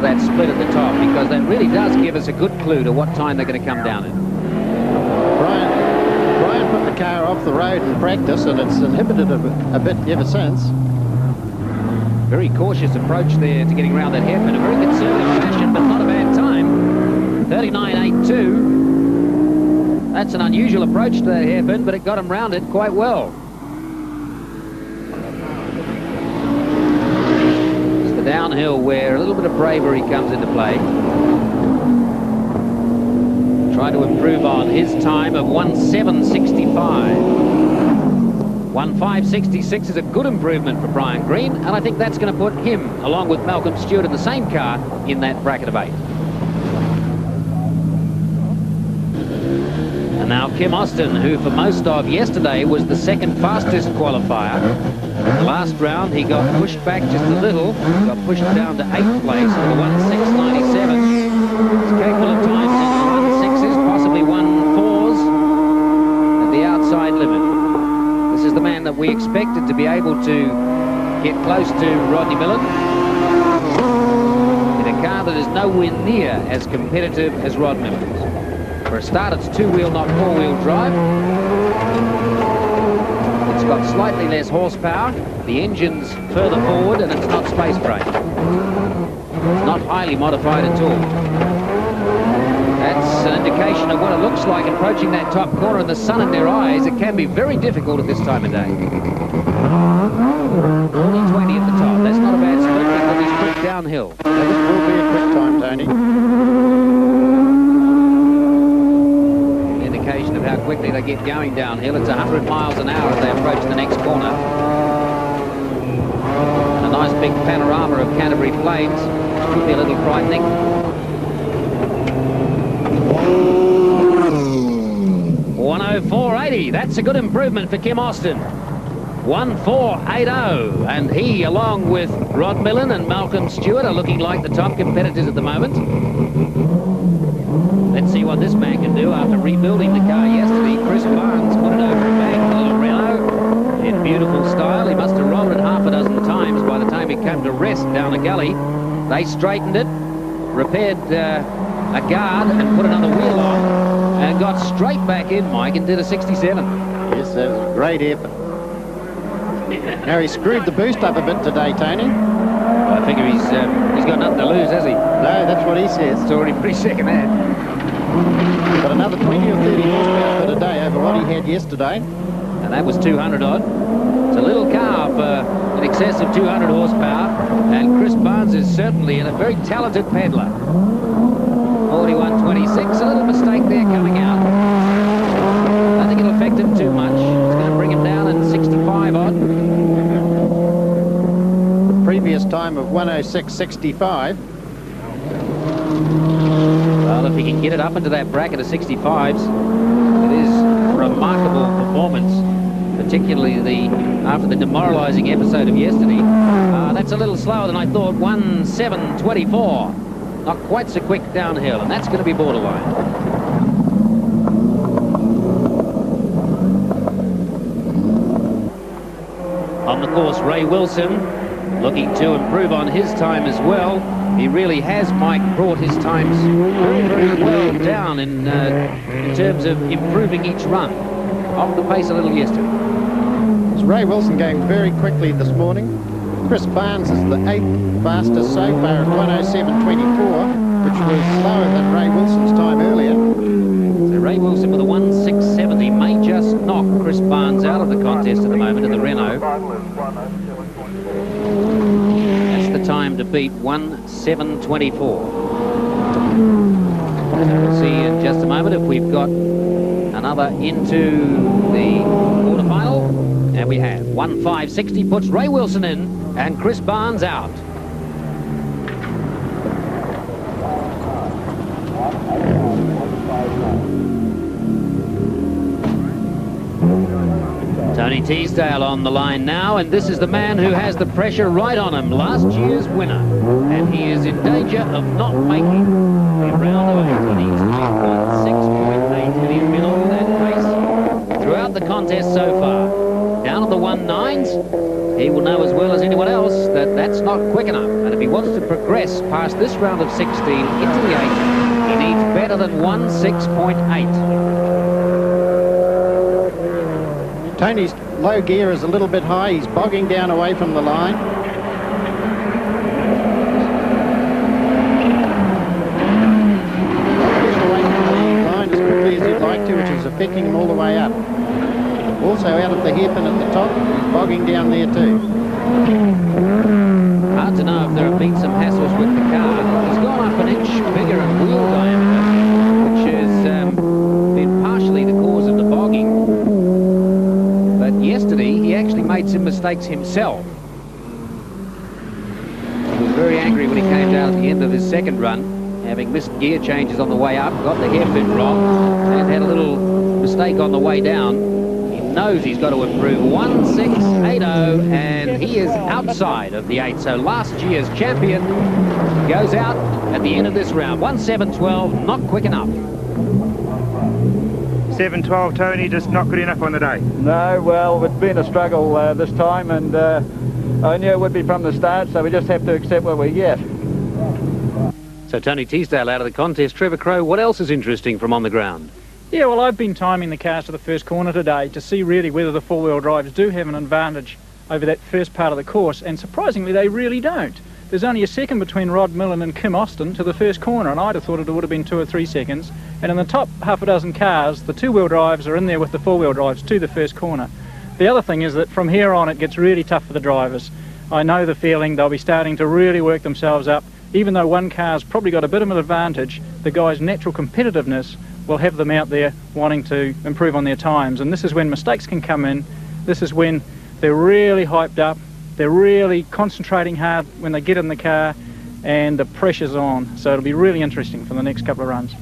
that split at the top, because that really does give us a good clue to what time they're going to come down in. Brian put the car off the road in practice, and it's inhibited a bit ever since. Very cautious approach there to getting around that hairpin. A very conservative fashion, but not a bad time. 39.82. That's an unusual approach to that hairpin, but it got him round it quite well. It's the downhill where a little bit of bravery comes into play. Trying to improve on his time of 1:7.65. 1:5.66 is a good improvement for Brian Green, and I think that's going to put him, along with Malcolm Stewart in the same car, in that bracket of 8. And now Kim Austin, who for most of yesterday was the second fastest qualifier. In the last round, he got pushed back just a little, got pushed down to 8th place for the 1:6.97. He's capable of times in the 1:6s, possibly 1:4s at the outside limit. This is the man that we expected to be able to get close to Rodney Millen in a car that is nowhere near as competitive as Rod Millen's. For a start, it's two-wheel, not four-wheel drive. It's got slightly less horsepower. The engine's further forward, and it's not space brake. It's not highly modified at all. That's an indication of what it looks like approaching that top corner, and the sun in their eyes. It can be very difficult at this time of day. Only 20 at the top. That's not a bad split because he's quick downhill. That will be a quick time, Tony. Indication of how quickly they get going downhill. It's 100 miles an hour as they approach the next corner. A nice big panorama of Canterbury Plains. Could be a little frightening. 1:04.80. That's a good improvement for Kim Austin. 1:04.80, and he, along with Rod Millen and Malcolm Stewart, are looking like the top competitors at the moment. Let's see what this man can do after rebuilding the car yesterday. Chris Barnes put it over a bank, a little Renault, in beautiful style. He must have rolled it half a dozen times by the time he came to rest down a gully. They straightened it, repaired a guard, and put another wheel on, and got straight back in, Mike, and did a 67. Yes, that was a great effort. Now, he screwed the boost up a bit today, Tony. I figure he's got nothing to lose, has he? No, that's what he says. It's already pretty second hand. But another 20 or 30 horsepower for today over what he had yesterday. And that was 200 odd. It's a little car for in excess of 200 horsepower. And Chris Barnes is certainly a very talented peddler. 41.26, a little mistake there coming out. I don't think it'll affect him too much. It's going to bring him down in 65 odd. The previous time of 1:06.65. Well, if he can get it up into that bracket of 65s, it is a remarkable performance, particularly after the demoralizing episode of yesterday. That's a little slower than I thought. 1:07.24. Not quite so quick downhill, and that's going to be borderline. On the course, Ray Wilson looking to improve on his time as well. He really has, Mike, brought his times very, very well down in terms of improving each run. Off the pace a little yesterday. It's Ray Wilson going very quickly this morning. Chris Barnes is the 8th fastest so far at 1:07.24, which was slower than Ray Wilson's time earlier. So Ray Wilson with a 1:06.70 may just knock Chris Barnes out of the contest at the moment in the Renault. That's the time to beat 1:07.24. And we'll see in just a moment if we've got another into the quarterfinal. And we have. 1:05.60 puts Ray Wilson in and Chris Barnes out. Tony Teale on the line now, and this is the man who has the pressure right on him. Last year's winner, and he is in danger of not making the round of 8. He needs 3.6.8, and he's been on that pace throughout the contest so far. Down at the 1.9s, he will know as well as anyone else that that's not quick enough. And if he wants to progress past this round of 16 into the 8, he needs better than 1:6.8. Tony's low gear is a little bit high. He's bogging down away from the line. He's away from the line as quickly as he'd like to, which is affecting him all the way up. Also out of the hairpin at the top, he's bogging down there too. Hard to know if there have been some hassles with the car. He's gone up an inch bigger in wheel diameter, which has been partially the cause of the bogging. But yesterday, he actually made some mistakes himself. He was very angry when he came down at the end of his second run, having missed gear changes on the way up, got the hairpin wrong, and had a little mistake on the way down. Knows he's got to improve. 1:6.80, and he is outside of the 8. So last year's champion goes out at the end of this round. 1:7.12, not quick enough. 7:12, Tony, just not good enough on the day. No, well, it's been a struggle this time, and I knew it would be from the start, so we just have to accept what we get. So Tony Teale out of the contest. Trevor Crowe, what else is interesting from on the ground? Yeah, well, I've been timing the cars to the first corner today to see really whether the four-wheel drives do have an advantage over that first part of the course, and surprisingly they really don't. There's only a second between Rod Millen and Kim Austin to the first corner, and I'd have thought it would have been 2 or 3 seconds. And in the top half a dozen cars, the two-wheel drives are in there with the four-wheel drives to the first corner. The other thing is that from here on it gets really tough for the drivers. I know the feeling, they'll be starting to really work themselves up. Even though one car's probably got a bit of an advantage, the guy's natural competitiveness will have them out there wanting to improve on their times, and this is when mistakes can come in. This is when they're really hyped up, they're really concentrating hard when they get in the car, and the pressure's on. So it'll be really interesting for the next couple of runs.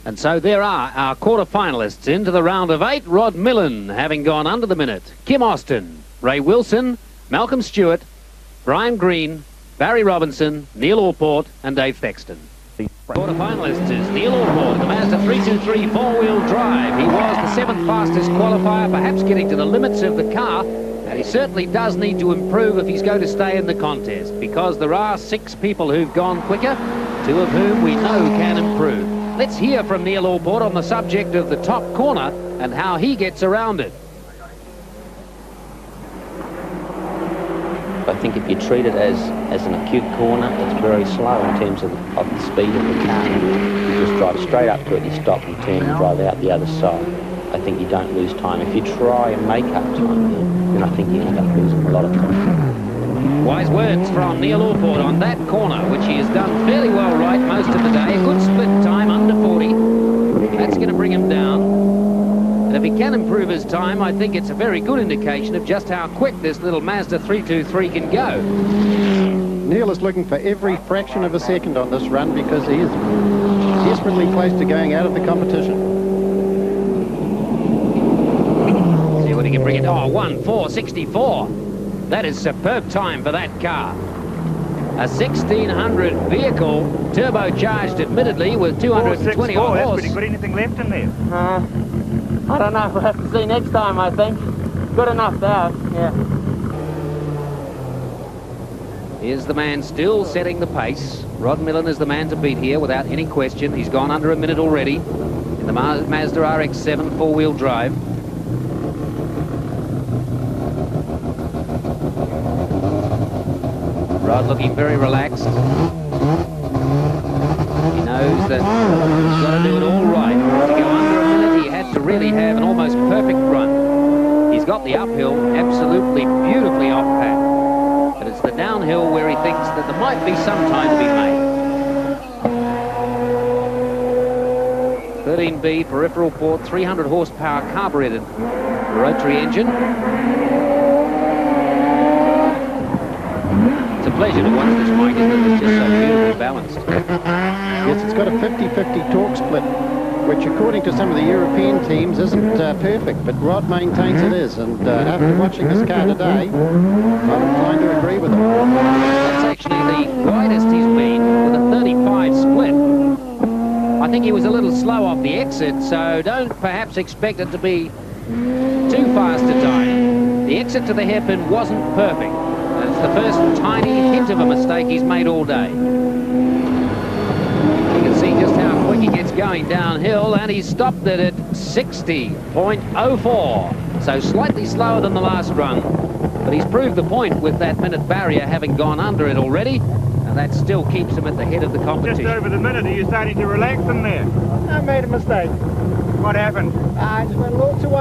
And so there are our quarter-finalists into the round of 8. Rod Millen having gone under the minute, Kim Austin, Ray Wilson, Malcolm Stewart, Brian Green, Barry Robinson, Neil Allport and Dave Thexton. The quarter-finalists is Neil Allport, the Mazda 323 four-wheel drive. He was the 7th fastest qualifier, perhaps getting to the limits of the car, and he certainly does need to improve if he's going to stay in the contest, because there are 6 people who've gone quicker, 2 of whom we know can improve. Let's hear from Neil Allport on the subject of the top corner and how he gets around it. I think if you treat it as an acute corner, it's very slow in terms of the speed of the car. You just drive straight up to it, you stop and turn and drive out the other side. I think you don't lose time. If you try and make up time, then I think you end up losing a lot of time. Wise words from Neil Allport on that corner, which he has done fairly well right most of the day. A good split time, under 40. That's going to bring him down. And if he can improve his time, I think it's a very good indication of just how quick this little Mazda 323 can go. Neil is looking for every fraction of a second on this run because he is desperately close to going out of the competition. See what he can bring it. Oh, 1:4.64. That is superb time for that car. A 1600 vehicle, turbocharged admittedly with 220 odd That's horse. pretty good. Anything left in there? I don't know, we'll have to see next time, I think. Good enough there, yeah. Here's the man still setting the pace. Rod Millen is the man to beat here without any question. He's gone under a minute already in the Mazda RX-7 four-wheel drive. Rod looking very relaxed. He knows that he's got to do it all right. To go under a minute, he had to really have an almost perfect run. He's got the uphill absolutely beautifully off pat. But it's the downhill where he thinks that there might be some time to be made. 13B peripheral port, 300 horsepower carbureted rotary engine. It's a pleasure to watch this bike, isn't it? It's just so beautifully balanced. Yes, it's got a 50-50 torque split, which according to some of the European teams isn't perfect, but Rod maintains it is, and after watching this car today, I'm inclined to agree with him. That's actually the widest he's been with a 35 split. I think he was a little slow off the exit, so don't perhaps expect it to be too fast a time. The exit to the hairpin wasn't perfect. That's the first tiny hint of a mistake he's made all day. You can see just how quick he gets going downhill, and he's stopped it at 60.04. So slightly slower than the last run. But he's proved the point with that minute barrier having gone under it already, and that still keeps him at the head of the competition. Just over the minute, are you starting to relax in there? I made a mistake. What happened? I just went a little too wide.